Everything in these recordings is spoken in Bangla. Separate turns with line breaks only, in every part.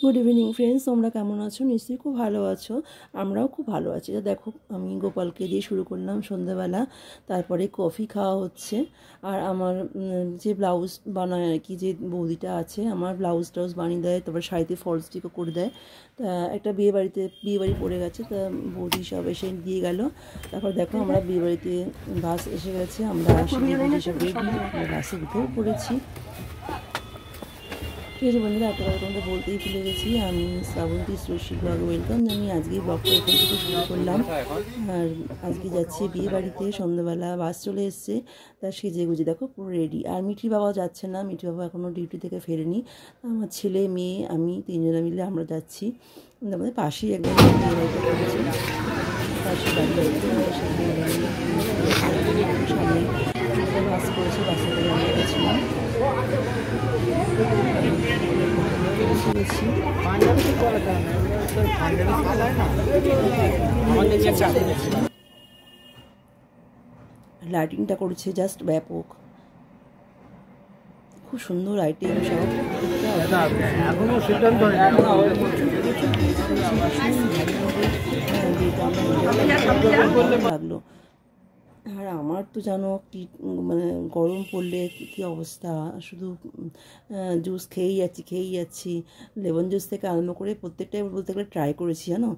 গুড ইভিনিং ফ্রেন্ডস, তোমরা কেমন আছো? নিশ্চয়ই খুব ভালো আছো। আমরাও খুব ভালো আছি। তো দেখো, আমি গোপালকে দিয়ে শুরু করলাম সন্ধ্যাবেলা, তারপরে কফি খাওয়া হচ্ছে। আর আমার যে ব্লাউজ বানায় আর কি, যে বৌদিটা আছে, আমার ব্লাউজ টাউজ বানিয়ে দেয়, তারপর শাড়িতে ফলস স্টিকও করে দেয়। তা একটা বিয়েবাড়ি পড়ে গেছে, তা বৌদি সব এসে দিয়ে গেল। তারপর দেখো, আমরা বিয়েবাড়িতে বাস এসে গেছে, আমরা সব রেডি, বাসে উঠেও পড়েছি। ঠিক আছে বন্ধুরা, একটা কথা তোমাদের বলতেই ভুলে গেছি, আমি শ্রাবন্তী শ্রুষি ব্লগে ওয়েলকাম জানি। আজকে ব্লগটা এখান থেকে শুরু করলাম। আর আজকে যাচ্ছি বিয়ে বাড়িতে, সন্ধ্যাবেলা বাস চলে এসছে, তার সেজে গুজে দেখো পুরো রেডি। আর মিঠি বাবা যাচ্ছে না, মিঠি বাবা এখনও ডিউটি থেকে ফেরেনি। আমার ছেলে, মেয়ে, আমি তিনজনে মিলে আমরা যাচ্ছি। আমাদের পাশেই একদম বিয়ে বাড়িটা করেছি, পাশে বাড়ি বাড়িতে সামনে বাস করেছে, বাসে করে আমরা গেছিলাম। লাইটিংটা করেছে জাস্ট ব্যাপক, খুব সুন্দর আইটেম সব। লাগলো। আর আমার তো জানো কি, মানে গরম পড়লে কী অবস্থা, শুধু জুস খেয়েই যাচ্ছি। লেমন জুস থেকে আরম্ভ করে প্রত্যেকটাই বলতে গেলে ট্রাই করেছি জানো।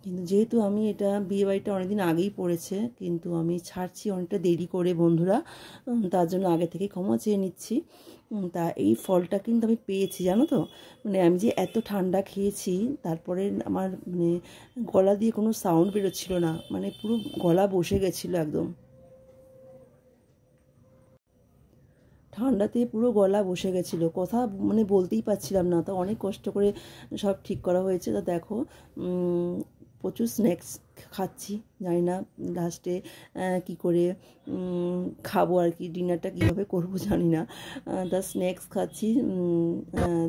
কিন্তু যেহেতু আমি এটা বিয়েবাড়িটা অনেকদিন আগেই পড়েছে, কিন্তু আমি ছাড়ছি অনেকটা দেরি করে বন্ধুরা, তার জন্য আগে থেকে ক্ষমা চেয়ে নিচ্ছি। তা এই ফলটা কিন্তু আমি পেয়েছি জানো তো, মানে আমি যে এত ঠান্ডা খেয়েছি, তারপরে আমার মানে গলা দিয়ে কোনো সাউন্ড বেরোচ্ছিল না, মানে পুরো গলা বসে গেছিলো একদম, ঠান্ডাতে পুরো গলা বসে গেছিলো, কথা মানে বলতেই পারছিলাম না। তো অনেক কষ্ট করে সব ঠিক করা হয়েছে। তো দেখো, প্রচুর স্ন্যাক্স খাচ্ছি, জানি না লাস্টে কী করে খাবো আর কি, ডিনারটা কীভাবে করবো জানি না। তা স্ন্যাক্স খাচ্ছি,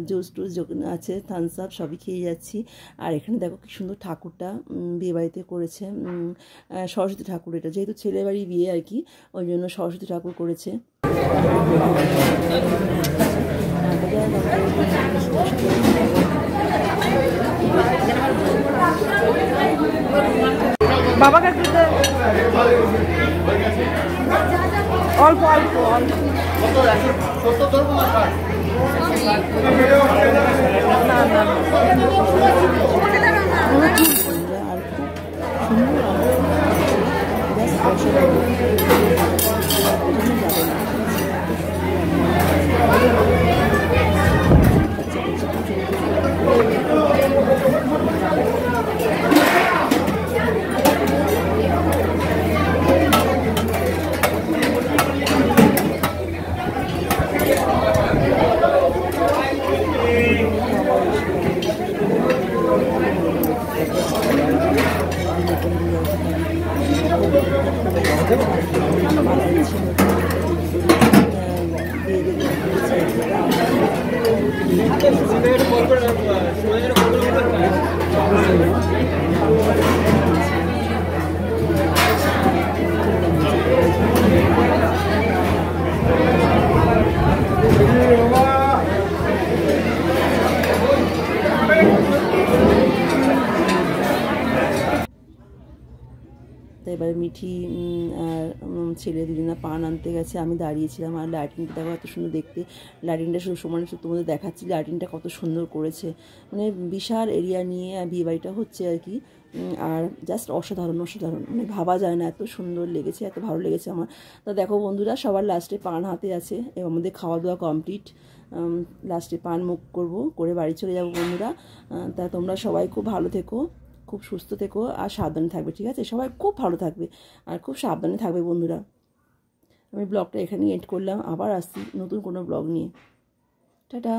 জুস টুস আছে, থামস আপ সবই খেয়ে যাচ্ছি। আর এখানে দেখো কি সুন্দর ঠাকুরটা বিয়েবাড়িতে করেছে, সরস্বতী ঠাকুর। এটা যেহেতু ছেলে বাড়ি বিয়ে আর কি, ওই জন্য সরস্বতী ঠাকুর করেছে।
বাবাকে অল্প অল্প অল্প না না
তো এবারে মিঠি আর ছেলে দুজনা পান আনতে গেছে, আমি দাঁড়িয়েছিলাম। আর লাইটিংটা দেখো এত সুন্দর দেখতে, লাইটিংটা শুধু সমান তোমাদের দেখাচ্ছি, লাইটিংটা কত সুন্দর করেছে, মানে বিশাল এরিয়া নিয়ে বিয়েবাড়িটা হচ্ছে আর কি। আর জাস্ট অসাধারণ, মানে ভাবা যায় না, এত সুন্দর লেগেছে, এত ভালো লেগেছে আমার। তো দেখো বন্ধুরা, সবার লাস্টে পান হাতে আছে, এবং আমাদের খাওয়া দাওয়া কমপ্লিট। লাস্টে পান মুখ করে বাড়ি চলে যাবো বন্ধুরা। তা তোমরা সবাই খুব ভালো থেকো, খুব সুস্থ থেকো, আর সাবধানে থাকবে, ঠিক আছে? সবাই খুব ভালো থাকবে আর খুব সাবধানে থাকবে বন্ধুরা। আমি ব্লগটা এখানেই এন্ড করলাম, আবার আসছি নতুন কোনো ব্লগ নিয়ে। টাটা।